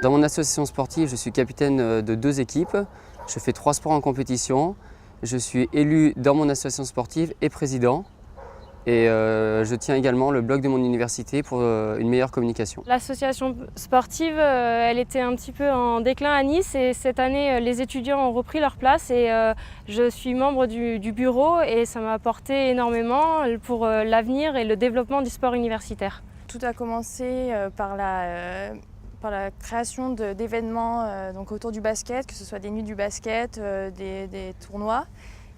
Dans mon association sportive, je suis capitaine de 2 équipes. Je fais 3 sports en compétition. Je suis élu dans mon association sportive et président. Et je tiens également le blog de mon université pour une meilleure communication. L'association sportive, elle était un petit peu en déclin à Nice et cette année, les étudiants ont repris leur place et je suis membre du bureau et ça m'a apporté énormément pour l'avenir et le développement du sport universitaire. Tout a commencé par la création d'événements autour du basket, que ce soit des nuits du basket, des tournois.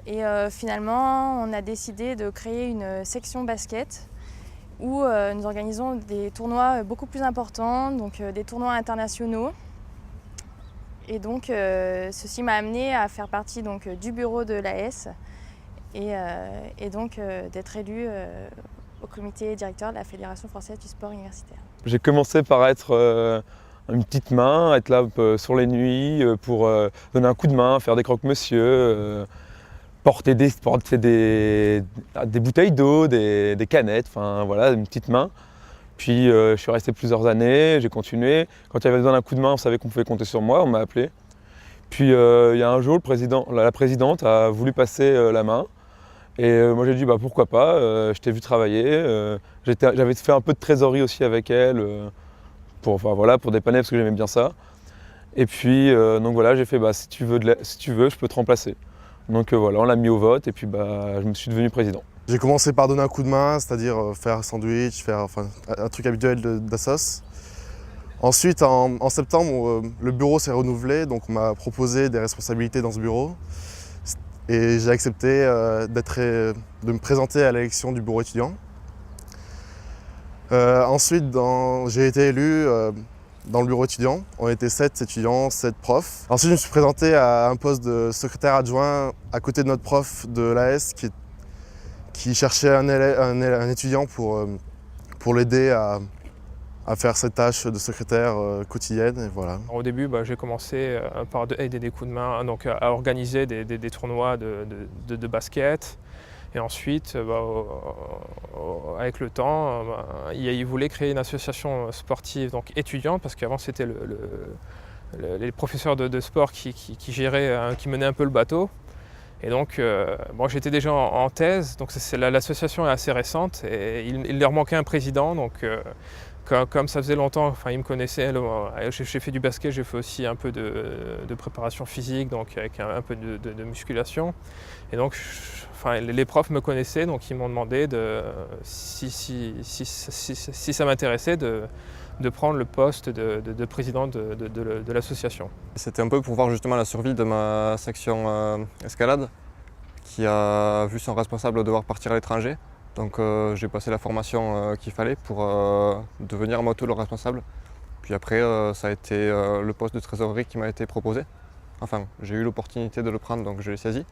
Et finalement, on a décidé de créer une section basket où nous organisons des tournois beaucoup plus importants, donc des tournois internationaux. Et donc, ceci m'a amené à faire partie du bureau de l'AS et donc d'être élue au comité directeur de la Fédération française du sport universitaire. J'ai commencé par être une petite main, être là sur les nuits pour donner un coup de main, faire des croque-monsieur, porter des bouteilles d'eau, des canettes, enfin voilà, une petite main. Puis je suis resté plusieurs années, j'ai continué. Quand il y avait besoin d'un coup de main, on savait qu'on pouvait compter sur moi, on m'a appelé. Puis il y a un jour, la présidente a voulu passer la main. Et moi j'ai dit bah, pourquoi pas, je t'ai vu travailler. J'avais fait un peu de trésorerie aussi avec elle pour dépanner parce que j'aimais bien ça. Et puis donc voilà, j'ai fait bah, si tu veux, je peux te remplacer. Donc voilà, on l'a mis au vote et puis bah, je me suis devenu président. J'ai commencé par donner un coup de main, c'est-à-dire faire un sandwich, faire un truc habituel d'assos. Ensuite, en septembre, le bureau s'est renouvelé, donc on m'a proposé des responsabilités dans ce bureau. Et j'ai accepté de me présenter à l'élection du bureau étudiant. Ensuite, j'ai été élu dans le bureau étudiant. On était 7 étudiants, 7 profs. Ensuite, je me suis présenté à un poste de secrétaire adjoint à côté de notre prof de l'AS qui cherchait un étudiant pour l'aider à faire cette tâche de secrétaire quotidienne. Et voilà. Au début, j'ai commencé par aider des coups de main, donc à organiser des tournois de basket. Et ensuite, avec le temps, il voulait créer une association sportive donc étudiante, parce qu'avant c'était les professeurs de sport qui géraient, qui menaient un peu le bateau. Et donc, j'étais déjà en thèse, donc l'association est assez récente et il leur manquait un président. Donc, comme ça faisait longtemps, ils me connaissaient, j'ai fait du basket, j'ai fait aussi un peu de préparation physique, donc avec un peu de musculation. Et donc, les profs me connaissaient, donc ils m'ont demandé si ça m'intéressait de prendre le poste de président de l'association. C'était un peu pour voir justement la survie de ma section escalade, qui a vu son responsable devoir partir à l'étranger. Donc j'ai passé la formation qu'il fallait pour devenir à moi tout le responsable. Puis après, ça a été le poste de trésorerie qui m'a été proposé. Enfin, j'ai eu l'opportunité de le prendre, donc je l'ai saisi.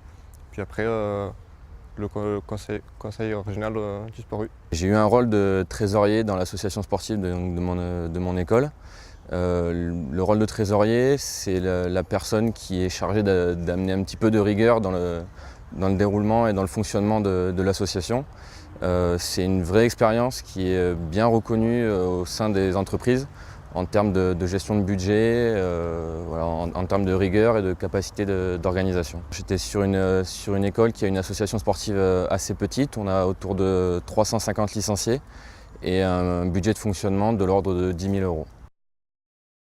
Puis après, le conseil régional du sport U. J'ai eu un rôle de trésorier dans l'association sportive de mon école. Le rôle de trésorier, c'est la personne qui est chargée d'amener un petit peu de rigueur dans le déroulement et dans le fonctionnement de l'association. C'est une vraie expérience qui est bien reconnue au sein des entreprises en termes de gestion de budget, en termes de rigueur et de capacité d'organisation. J'étais sur une école qui a une association sportive assez petite. On a autour de 350 licenciés et un budget de fonctionnement de l'ordre de 10 000 €.